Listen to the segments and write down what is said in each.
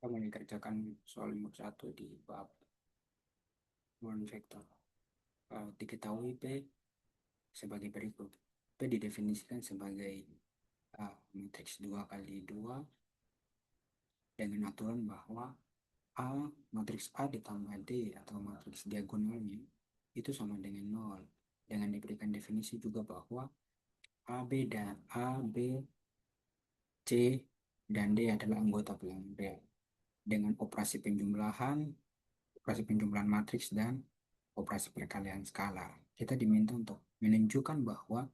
mengerjakan soal nomor 1 di bab non vektor. Diketahui P sebagai berikut. P didefinisikan sebagai matriks 2 kali 2 dengan aturan bahwa matriks A ditambah D atau matriks diagonalnya itu sama dengan 0. Dengan diberikan definisi juga bahwa A, B, C, dan D adalah anggota bilangan real. Dengan operasi penjumlahan matriks dan operasi perkalian skalar. Kita diminta untuk menunjukkan bahwa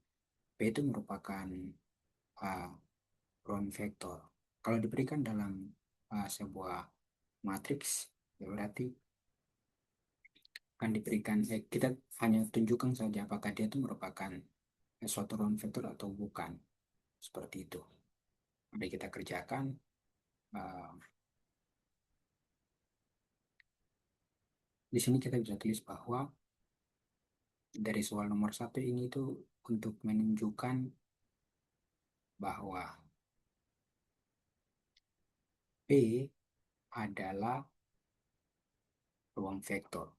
P itu merupakan uh, ruang vektor. Kalau diberikan dalam sebuah matriks, ya berarti akan diberikan, kita hanya tunjukkan saja apakah dia itu merupakan suatu ruang vektor atau bukan. Seperti itu. Mari kita kerjakan. Uh, di sini kita bisa tulis bahwa dari soal nomor 1 ini itu untuk menunjukkan bahwa P adalah ruang vektor.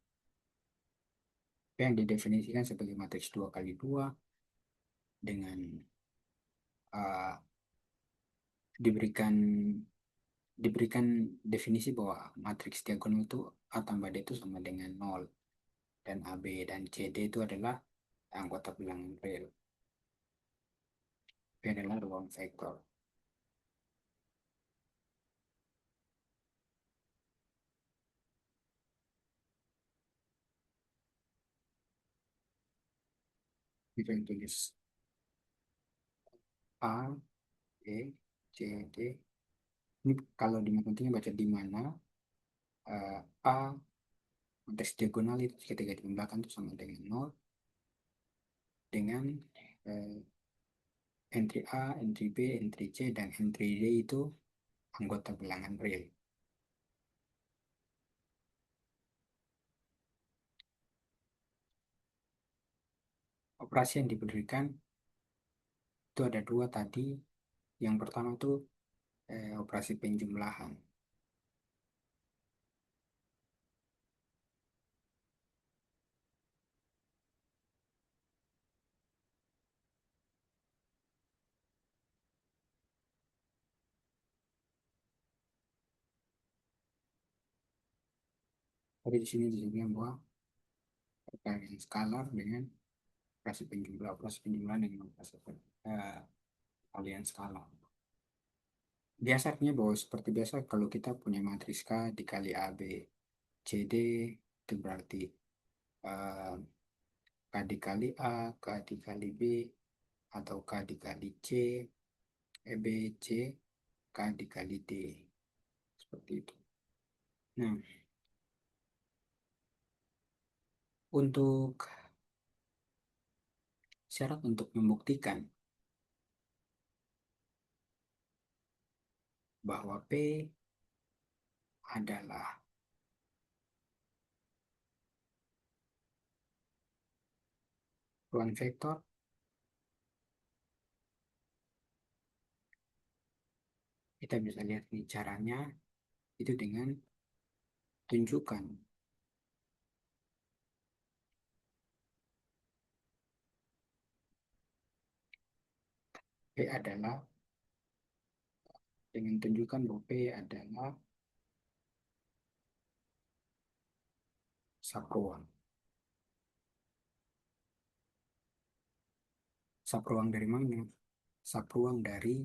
P yang didefinisikan sebagai matriks 2 kali 2 dengan uh, diberikan definisi bahwa matriks diagonal itu A tambah D itu sama dengan 0. Dan AB dan CD itu adalah anggota bilangan real. P adalah ruang vektor. Kita tulis A, B, C, D. Ini kalau di matematika baca di mana A matriks diagonal itu ketika dijumlahkan itu sama dengan 0 dengan entry A, entry B, entry C, dan entry D itu anggota bilangan real. Operasi yang diberikan itu ada dua tadi. Yang pertama itu operasi penjumlahan. Tapi di sini disebutkan bahwa perkalian skalar dengan operasi penjumlahan dengan operasi perkalian skalar. Biasa artinya bahwa seperti biasa kalau kita punya matriks K dikali AB, CD itu berarti K dikali A, K dikali B, atau K dikali C, B, C, K dikali D. Seperti itu. Nah, untuk syarat untuk membuktikan bahwa P adalah ruang vektor, kita bisa lihat nih caranya itu dengan tunjukkan P adalah dengan tunjukkan bahwa P adalah subruang. Subruang dari mana? Subruang dari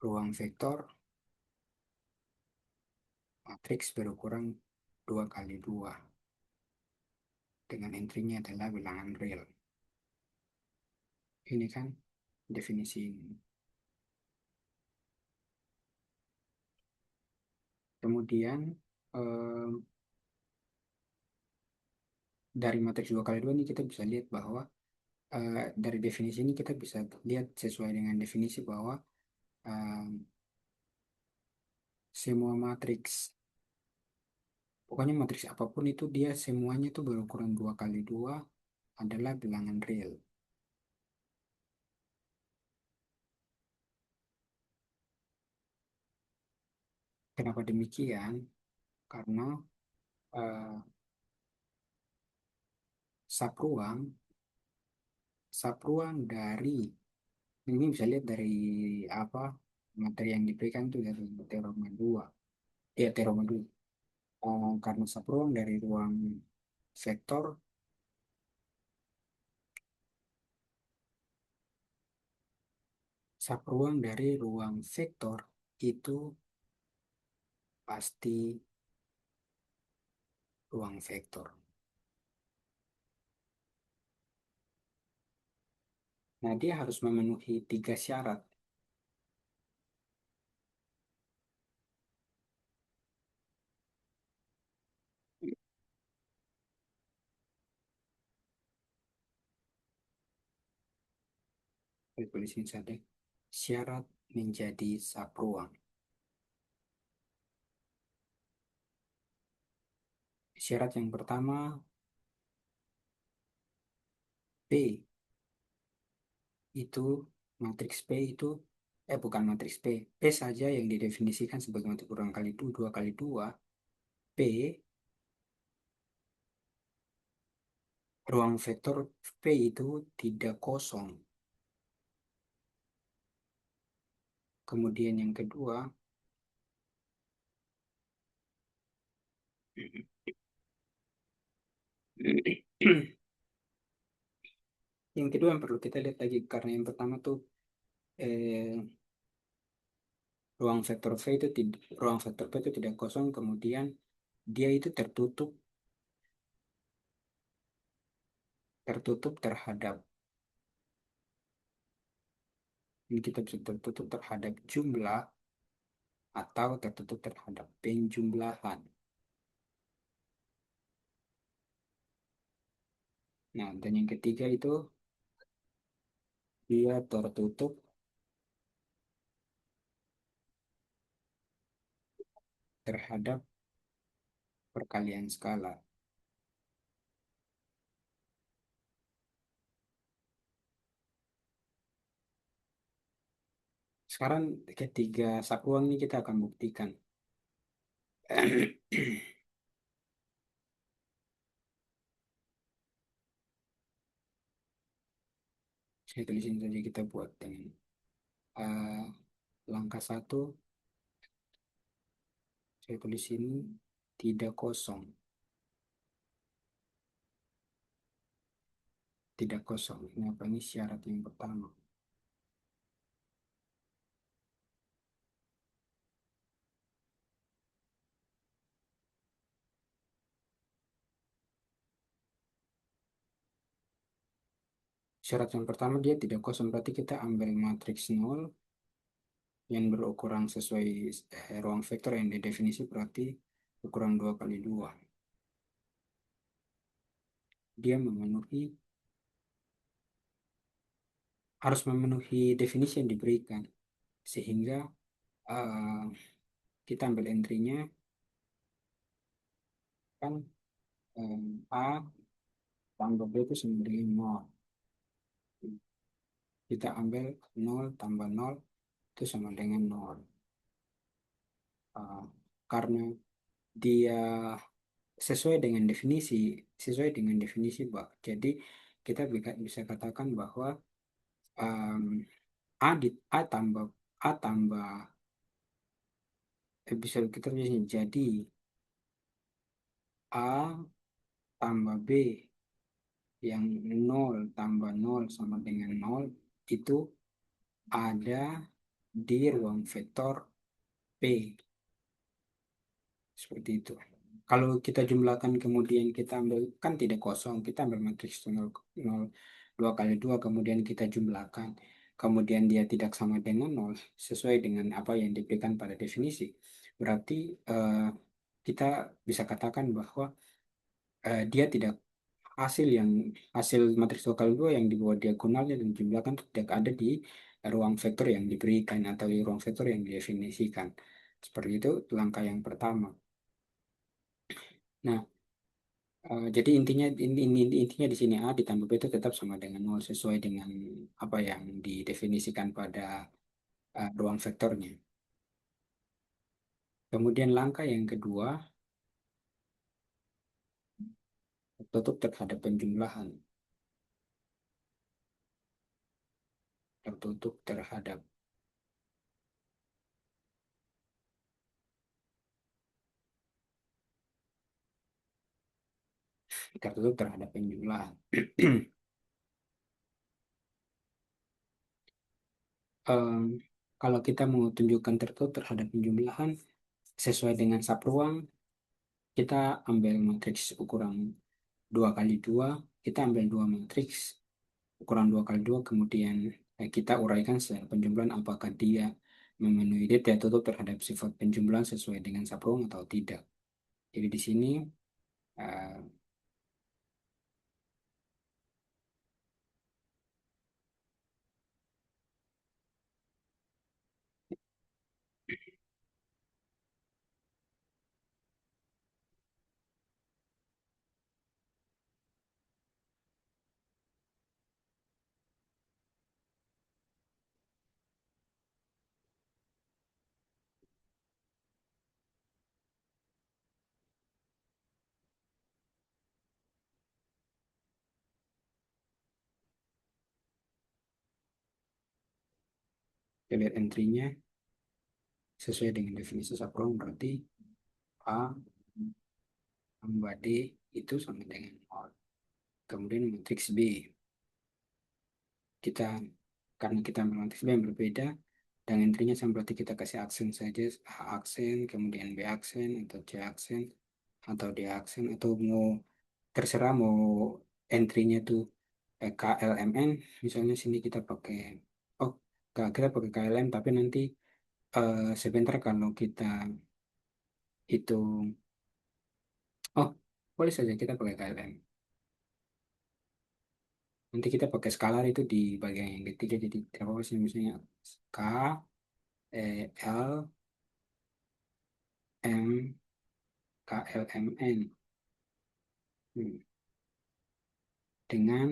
ruang vektor matriks berukuran 2 kali 2 dengan entry-nya adalah bilangan real. Ini kan definisi ini. Kemudian dari matriks 2 kali 2 ini kita bisa lihat bahwa dari definisi ini kita bisa lihat sesuai dengan definisi bahwa semua matriks, pokoknya matriks apapun itu dia semuanya itu berukuran 2 kali 2 adalah bilangan real. Kenapa demikian? Karena eh, sapruang, sapruang dari ini bisa lihat dari apa materi yang diberikan itu dari teorema dua, ya teorema dua. Karena sapruang dari ruang vektor, sapruang dari ruang vektor itu pasti ruang vektor. Nah, dia harus memenuhi tiga syarat. Saya tulisin saja. Syarat menjadi sapruang. Syarat yang pertama, P itu, matriks P itu, bukan matriks P, P saja yang didefinisikan sebagai matriks kurang kali 2, 2 kali 2, P, ruang vektor P itu tidak kosong. Kemudian yang kedua, yang kedua yang perlu kita lihat lagi, karena yang pertama tuh eh, ruang vektor V itu tidak, ruang vektor P itu tidak kosong, kemudian dia itu tertutup, tertutup terhadap, ini kita bisa tertutup terhadap jumlah atau tertutup terhadap penjumlahan. Nah, dan yang ketiga itu dia tertutup terhadap perkalian skala. Sekarang ketiga satuan ini kita akan buktikan. Saya tulisin saja, kita buat dengan eh, langkah satu, saya tulis ini tidak kosong, tidak kosong. Ini apa, ini syarat yang pertama. Syarat yang pertama dia tidak kosong, berarti kita ambil matriks nol yang berukuran sesuai ruang vektor yang didefinisi, berarti ukuran 2 kali 2. Dia memenuhi, harus memenuhi definisi yang diberikan. Sehingga eh, kita ambil entry-nya kan A tambah B itu sama dengan 0. Kita ambil 0 tambah 0 itu sama dengan 0. Eh, karena dia sesuai dengan definisi, sesuai dengan definisi, Pak. Jadi kita bisa katakan bahwa em, A tambah A tambah bisa kita bisa jadi A tambah B yang 0 tambah 0 sama dengan 0 itu ada di ruang vektor P, seperti itu. Kalau kita jumlahkan kemudian kita ambil, kan tidak kosong, kita ambil matriks 0, 0, 2 kali 2 kemudian kita jumlahkan, kemudian dia tidak sama dengan 0 sesuai dengan apa yang diberikan pada definisi, berarti kita bisa katakan bahwa dia tidak, hasil yang, hasil matriks 2 kali 2 yang di bawah diagonalnya dan jumlahkan itu tidak ada di ruang vektor yang diberikan atau di ruang vektor yang didefinisikan. Seperti itu langkah yang pertama. Nah, jadi intinya intinya di sini A ditambah B itu tetap sama dengan 0 sesuai dengan apa yang didefinisikan pada ruang vektornya. Kemudian langkah yang kedua, tertutup terhadap penjumlahan. Tertutup terhadap tertutup terhadap penjumlahan. Em, Kalau kita mau tunjukkan tertutup terhadap penjumlahan sesuai dengan subruang, kita ambil matriks ukuran 2 kali 2, kita ambil dua matriks ukuran 2 kali 2, kemudian kita uraikan secara penjumlahan apakah dia memenuhi dia tertutup terhadap sifat penjumlahan sesuai dengan subruang atau tidak. Jadi di sini eh, kita lihat entry-nya sesuai dengan definisi subruang, berarti A tambah D itu sama dengan nol. Kemudian matriks B, kita karena kita ambil matriks B yang berbeda dan entry-nya sama, berarti kita kasih aksen saja, A aksen, kemudian B aksen, atau C aksen, atau D aksen, atau mau terserah mau entry-nya tuh KLMN. Misalnya sini kita pakai, oh kita pakai KLM, tapi nanti sebentar kalau kita hitung, oh boleh saja kita pakai KLM. Nanti kita pakai skalar itu di bagian yang ketiga, jadi tidak apa sih, misalnya K, L, M, KLMN. Hmm, dengan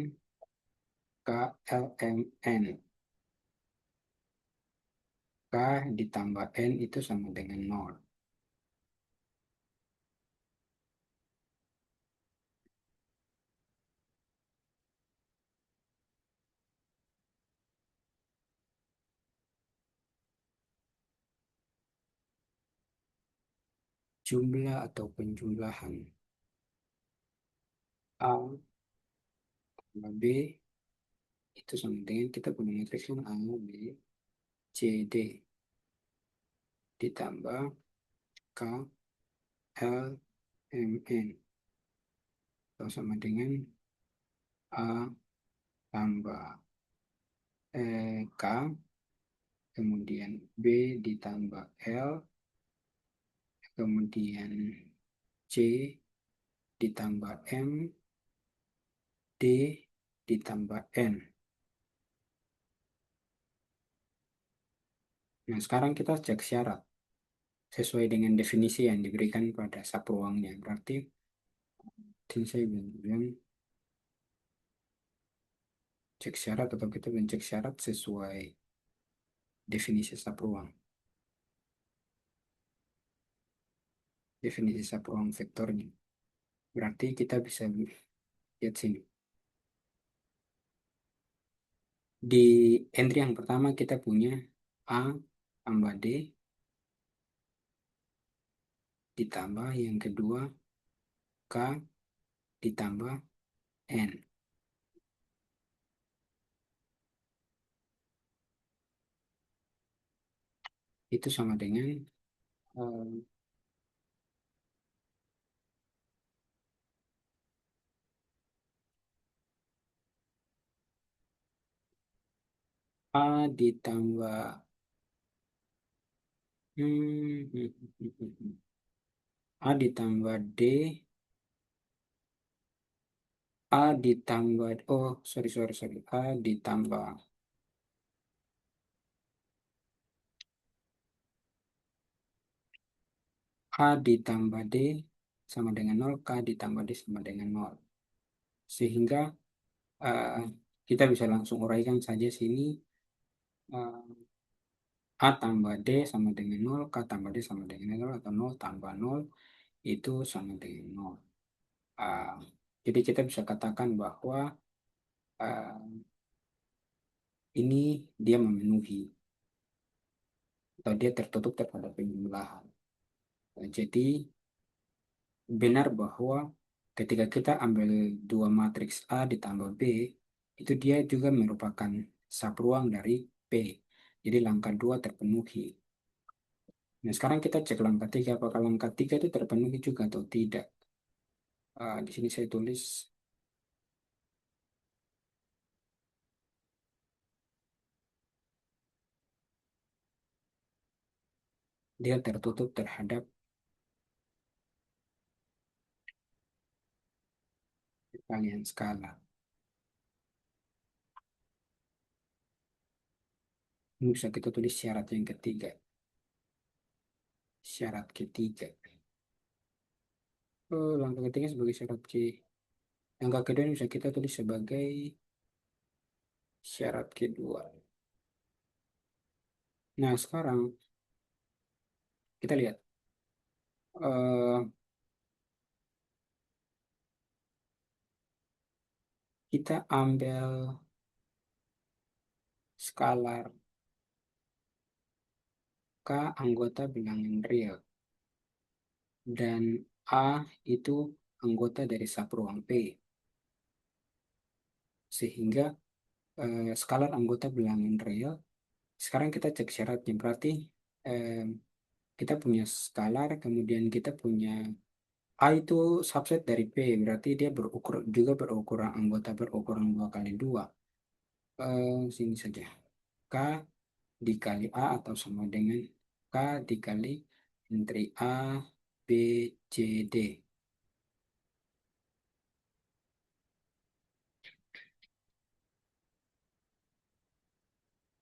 KLMN. K ditambah N itu sama dengan nol. Jumlah atau penjumlahan A tambah B itu sama dengan kita punya matriks kan A, B, C, D ditambah K, L, M, N atau sama dengan A tambah K, kemudian B ditambah L, kemudian C ditambah M, D ditambah N. Nah, sekarang kita cek syarat sesuai dengan definisi yang diberikan pada subruangnya. Berarti sini saya bilang cek syarat, atau kita mencek syarat sesuai definisi subruang. Definisi subruang vektornya. Berarti kita bisa lihat sini. Di entry yang pertama kita punya A tambah D ditambah yang kedua K ditambah N. Itu sama dengan eh, A ditambah A ditambah D, A ditambah, oh sorry sorry sorry, A ditambah D sama dengan nol, K ditambah D sama dengan nol. Sehingga eh, kita bisa langsung uraikan saja sini. eh, A tambah D sama dengan 0, K tambah D sama dengan 0, atau 0 tambah 0 itu sama dengan 0. Ah, jadi kita bisa katakan bahwa ah, ini dia memenuhi atau dia tertutup terhadap penjumlahan. Jadi benar bahwa ketika kita ambil dua matriks A ditambah B, itu dia juga merupakan subruang dari P. Jadi langkah 2 terpenuhi. Nah, sekarang kita cek langkah 3, apakah langkah 3 itu terpenuhi juga atau tidak. Di sini saya tulis dia tertutup terhadap kalian skala. Ini bisa kita tulis syarat yang ketiga. Syarat ketiga. Langkah ketiga sebagai syarat C. Langkah kedua ini bisa kita tulis sebagai syarat kedua. Nah, sekarang kita lihat. eh, kita ambil skalar K anggota bilangan real dan A itu anggota dari subruang P. Sehingga skalar anggota bilangan real, sekarang kita cek syaratnya. Berarti eh, kita punya skalar, kemudian kita punya A itu subset dari P, berarti dia berukur juga berukuran anggota berukuran 2 kali 2. Sini saja. K dikali A atau sama dengan K dikali intri A, B, C, D.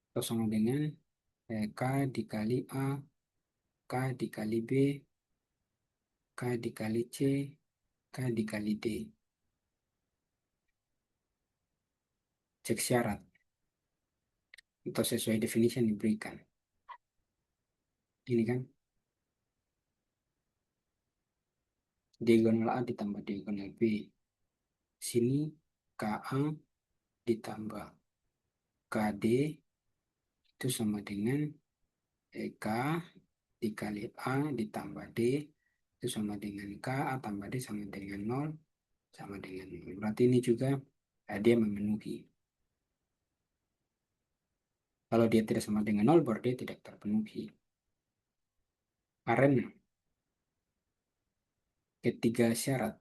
Atau sama dengan K dikali A, K dikali B, K dikali C, K dikali D. Cek syarat atau sesuai definisi yang diberikan. Ini kan diagonal A ditambah diagonal B. Sini KA ditambah KD itu sama dengan K dikali A ditambah D itu sama dengan K, A tambah D sama dengan 0, sama dengan 0. Berarti ini juga dia memenuhi. Kalau dia tidak sama dengan 0, berarti dia tidak terpenuhi. Karena ketiga syarat,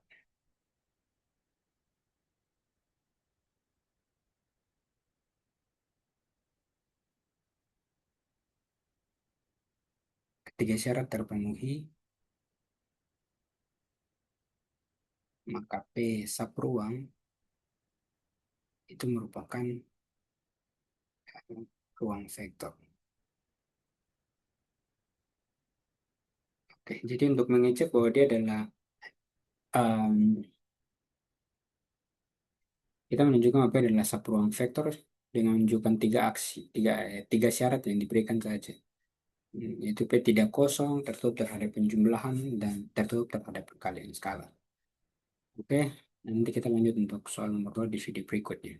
ketiga syarat terpenuhi, maka P subruang itu merupakan ruang vektor. Oke, jadi untuk mengecek bahwa dia adalah um, kita menunjukkan apa adalah subruang vektor dengan menunjukkan tiga syarat yang diberikan saja. Yaitu P tidak kosong, tertutup terhadap penjumlahan, dan tertutup terhadap perkalian skala. Oke, nanti kita lanjut untuk soal nomor 2 di video berikutnya.